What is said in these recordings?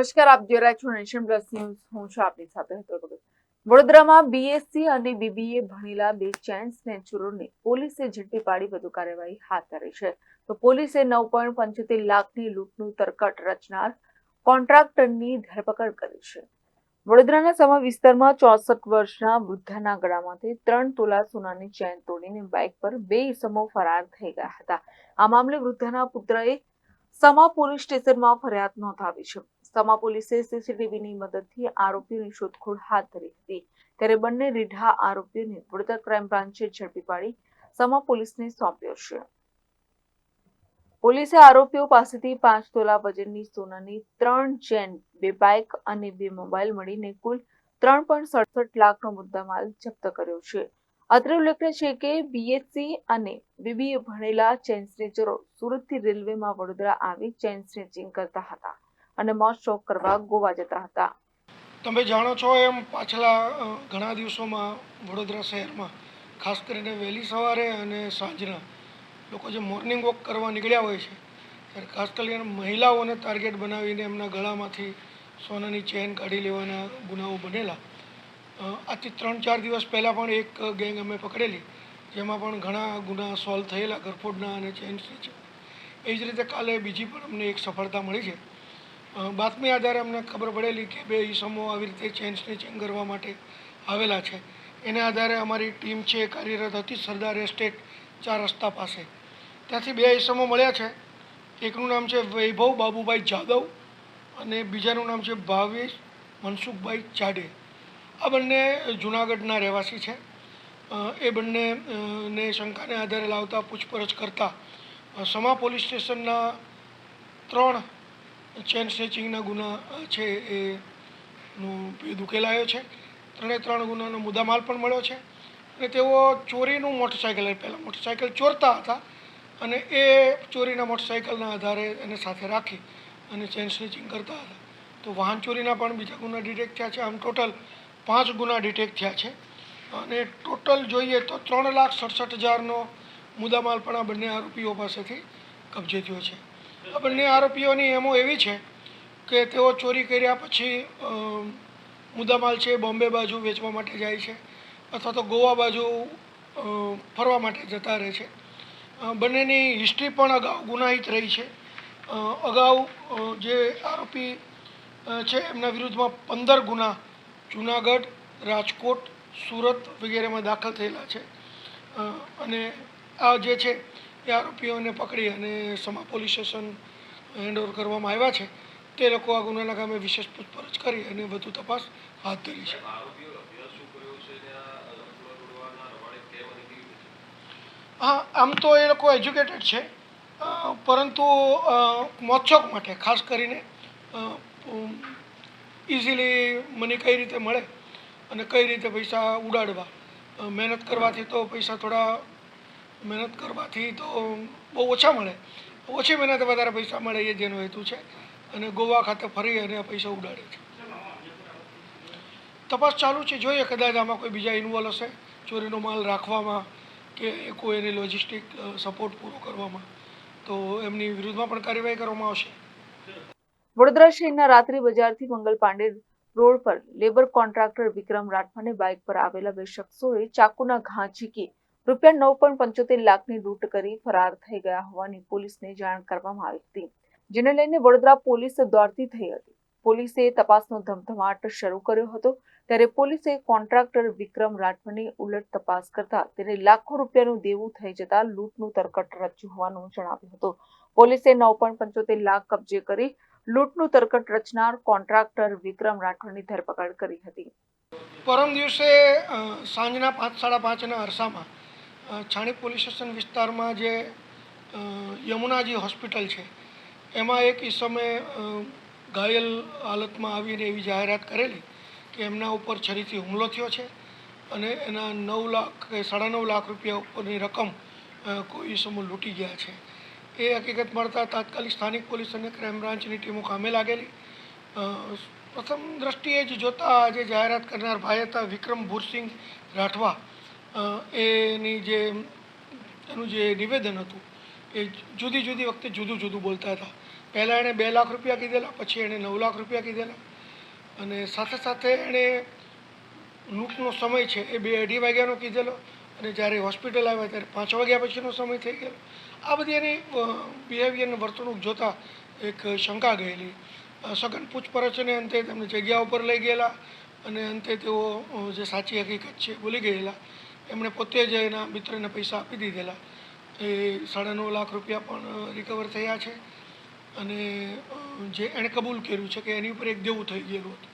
નમસ્કાર, આપ જોઈ રહ્યા છો નેશન પ્લસ ન્યૂઝ. હું છું આપની સાથે હેતલ ભગત. વડોદરામાં બીએસસી અને બીબીએ ભણેલા બે ચેઇન સ્નેચરોને પોલીસે ઝડપી પાડી વધુ કાર્યવાહી હાથ ધરી છે. તો પોલીસે 9.75 લાખની લૂંટનું તરકટ રચનાર કોન્ટ્રાક્ટરની ધરપકડ કરી છે. વડોદરાના સમા વિસ્તારમાં 64 વર્ષના વૃદ્ધાના ગળામાંથી 3 તોલા સોનાની ચેઇન તોડીને બાઇક પર બે ઈસમો ફરાર થઈ ગયા હતા. આ મામલે વૃદ્ધાના પુત્રએ સમા પોલીસ સ્ટેશનમાં ફરિયાદ નોંધાવી છે. સમા પોલીસે સીસીટીવીની મદદથી આરોપીઓની શોધખોળ હાથ ધરી હતી. ત્યારે બંને રીઢા આરોપીઓને વડોદરા ક્રાઇમ બ્રાન્ચે ઝડપી પાડી સમા પોલીસને સોંપ્યો છે. પોલીસે આરોપીઓ પાસેથી 5 તોલા વજનની સોનાની 3 ચેન, 2 બાઇક અને 2 મોબાઈલ મળીને કુલ 3.67 લાખનો મુદ્દામાલ જપ્ત કર્યો છે. અત્રે ઉલ્લેખનીય છે કે બીએસસી અને બીબીએ ભણેલા ચેઇન સ્નેચરો સુરતથી રેલવેમાં વડોદરા આવી ચેઇન સ્નેચિંગ કરતા હતા અને મોજ શોખ કરવા ગોવા જતા હતા. તમે જાણો છો એમ પાછલા ઘણા દિવસોમાં વડોદરા શહેરમાં ખાસ કરીને વહેલી સવારે અને સાંજના લોકો જે મોર્નિંગ વોક કરવા નીકળ્યા હોય છે ત્યારે ખાસ કરીને મહિલાઓને ટાર્ગેટ બનાવીને એમના ગળામાંથી સોનાની ચેન કાઢી લેવાના ગુનાઓ બનેલા. આજથી 3-4 દિવસ પહેલાં પણ એક ગેંગ અમે પકડેલી, જેમાં પણ ઘણા ગુના સોલ્વ થયેલા, ઘરફોડના અને ચેન સ્નેચિંગ. એ જ રીતે કાલે બીજી પણ અમને એક સફળતા મળી છે. બાતમી આધારે અમને ખબર પડેલી કે બે ઈસમો આવી રીતે ચેન સ્નેચિંગ કરવા માટે આવેલા છે. એને આધારે અમારી ટીમ છે એ કાર્યરત હતી સરદાર એસ્ટેટ 4 રસ્તા પાસે. ત્યાંથી બે ઈસમો મળ્યા છે. એકનું નામ છે વૈભવ બાબુભાઈ જાદવ અને બીજાનું નામ છે ભાવેશ મનસુખભાઈ ચાડે. આ બંને જૂનાગઢના રહેવાસી છે. એ બંને શંકાને આધારે લાવતા પૂછપરછ કરતાં સમા પોલીસ સ્ટેશનના 3 ચેન સ્નેચિંગના ગુના છે એનો ભેદ ઉકેલાયો છે. 3 ગુનાનો મુદ્દામાલ પણ મળ્યો છે અને તેઓ ચોરીનું મોટરસાઇકલ, પહેલાં મોટરસાઇકલ ચોરતા હતા અને એ ચોરીના મોટરસાઇકલના આધારે એને સાથે રાખી અને ચેન સ્નેચિંગ કરતા હતા. તો વાહન ચોરીના પણ બીજા ગુના ડિટેક્ટ થયા છે. આમ ટોટલ 5 ગુના ડિટેક્ટ થયા છે અને ટોટલ જોઈએ તો 3,67,000નો મુદ્દામાલ પણ આ બંને આરોપીઓ પાસેથી કબજે થયો છે. આ બંને આરોપીઓની એમો એવી છે કે તેઓ ચોરી કર્યા પછી મુદ્દામાલ છે બોમ્બે બાજુ વેચવા માટે જાય છે અથવા તો ગોવા બાજુ ફરવા માટે જતા રહે છે. બંનેની હિસ્ટ્રી પણ અગાઉ ગુનાહિત રહી છે. અગાઉ જે આરોપી છે એમના વિરુદ્ધમાં 15 ગુના જૂનાગઢ, રાજકોટ, સુરત વગેરેમાં દાખલ થયેલા છે અને આ જે છે એ આરોપીઓને પકડી અને સમા પોલીસ સ્ટેશન હેન્ડઓવર કરવામાં આવ્યા છે. તે લોકો આ ગુનાના કામે વિશેષ પૂછપરછ કરી અને વધુ તપાસ હાથ ધરી છે. હા, આમ તો એ લોકો એજ્યુકેટેડ છે, પરંતુ મોજશોખ માટે ખાસ કરીને ઇઝીલી મની કઈ રીતે મળે અને કઈ રીતે પૈસા ઉડાડવા. મહેનત કરવાથી તો પૈસા થોડા મહેનત કરવાથી તો બહુ ઓછા મળે, ઓછી મહેનતે વધારે પૈસા મળે એ જેનો હેતુ છે અને ગોવા ખાતે ફરી અને પૈસા ઉડાડે છે. તપાસ ચાલુ છે, જોઈએ કદાચ આમાં કોઈ બીજા ઇન્વોલ્વ હશે ચોરીનો માલ રાખવામાં કે કોઈ એને લોજિસ્ટિક સપોર્ટ પૂરો કરવામાં, તો એમની વિરુદ્ધમાં પણ કાર્યવાહી કરવામાં આવશે. વડોદરા શહેરના રાત્રિ બજારથી મંગલ પાંડે રોડ પર લેબર કોન્ટ્રાક્ટર વિક્રમ રાઠવાને બાઇક પર આવેલા બે શખ્સોએ ચાકુના ઘા ઝીકી રૂપિયા 9.75 લાખની લૂંટ કરી ફરાર થઈ ગયા હોવાની પોલીસને જાણ કરવામાં આવી હતી, જેને લઈને વડોદરા પોલીસ દોડતી થઈ હતી. પોલીસે તપાસનો ધમધમાટ શરૂ કર્યો હતો. ત્યારે પોલીસે કોન્ટ્રાક્ટર વિક્રમ રાઠવાની ઉલટ તપાસ કરતા તેને લાખો રૂપિયાનું દેવું થઈ જતા લૂંટનું તરકટ રચ્યું હોવાનું જણાવ્યું હતું. પોલીસે 9.75 લાખ કબજે કરી લૂંટનું તરકટ રચનાર કોન્ટ્રાક્ટર વિક્રમ રાઠવાની ધરપકડ કરી હતી. પરમ દિવસે સાંજના 5-5:30ના અરસામાં છાણી પોલીસ સ્ટેશન વિસ્તારમાં જે યમુનાજી હોસ્પિટલ છે એમાં એક ઈસમે ઘાયલ હાલતમાં આવીને એવી જાહેરાત કરેલી કે એમના ઉપર છરીથી હુમલો થયો છે અને એના 9 લાખ કે 9.5 લાખ રૂપિયા ઉપરની રકમ કોઈ ઈસમો લૂંટી ગયા છે. એ હકીકત મળતા તાત્કાલિક સ્થાનિક પોલીસ અને ક્રાઇમ બ્રાન્ચની ટીમો કામે લાગેલી. પ્રથમ દ્રષ્ટિએ જ જોતા જે જાહેરાત કરનાર ભાઈ હતા વિક્રમ ભૂરસિંહ રાઠવા, એનું જે નિવેદન હતું એ જુદી જુદી વખતે જુદું જુદું બોલતા હતા. પહેલાં એણે 2 લાખ રૂપિયા કીધેલા, પછી એણે 9 લાખ રૂપિયા કીધેલા, અને સાથે સાથે એણે લૂંટનો સમય છે એ 2-2:30 વાગ્યાનો કીધેલો, અને જ્યારે હોસ્પિટલ આવ્યા ત્યારે 5 વાગ્યા પછીનો સમય થઈ ગયેલો. આ બધી એની બિહેવિયરને વર્તણૂક જોતાં એક શંકા ગયેલી. સઘન પૂછપરછને અંતે તેમને જગ્યા ઉપર લઈ ગયેલા, અને અંતે તેઓ જે સાચી હકીકત છે બોલી ગયેલા. એમણે પોતે જ એના મિત્રને પૈસા આપી દીધેલા. એ 9.5 લાખ રૂપિયા પણ રિકવર થયા છે, અને જે એણે કબૂલ કર્યું છે કે એની ઉપર એક દેવું થઈ ગયેલું હતું.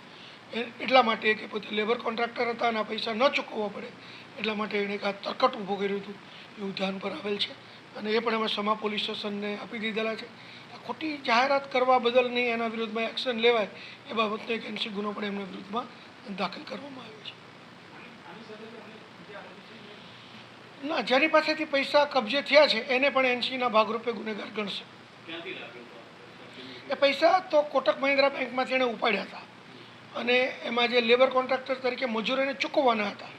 એટલા માટે કે પોતે લેબર કોન્ટ્રાક્ટર હતા અને આ પૈસા ન ચૂકવવા પડે એટલા માટે એણે એક આ તરકટ ઊભો કર્યું હતું એવું ધ્યાન પર આવેલ છે, અને એ પણ અમે સમા પોલીસ સ્ટેશનને આપી દીધેલા છે. ખોટી જાહેરાત કરવા બદલ નહીં એના વિરુદ્ધમાં એક્શન લેવાય એ બાબતનો એક NC ગુનો પણ એમના વિરુદ્ધમાં દાખલ કરવામાં આવ્યો છે. ના, જેની પાસેથી પૈસા કબજે થયા છે એને પણ NCના ભાગરૂપે ગુનેગાર ગણશે. એ પૈસા તો કોટક મહિન્દ્રા બેંકમાંથી એણે ઉપાડ્યા હતા, અને એમાં જે લેબર કોન્ટ્રાક્ટર તરીકે મજૂરોને ચૂકવવાના હતા,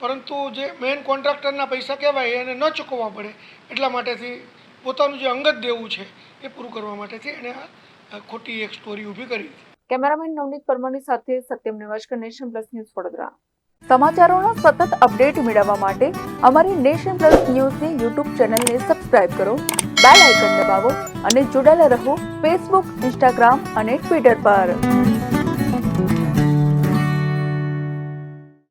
પરંતુ જે મેઇન કોન્ટ્રાક્ટરના પૈસા કહેવાય એને ન ચૂકવવા પડે એટલા માટેથી પોતાનું જે અંગત દેવું છે એ પૂરું કરવા માટેથી એણે આ ખોટી એક સ્ટોરી ઊભી કરી હતી. કેમેરામેન નવનીત પરમારની સાથે Satyam Nivaskar, Nation Plus News, Vadodara. સમાચારોના સતત અપડેટ મેળવવા માટે અમારી નેશન પ્લસ ન્યૂઝની યુટ્યુબ ચેનલને સબસ્ક્રાઇબ કરો, બેલ આઇકન દબાવો અને જોડાયેલા રહો ફેસબુક, ઇન્સ્ટાગ્રામ અને ટ્વિટર પર.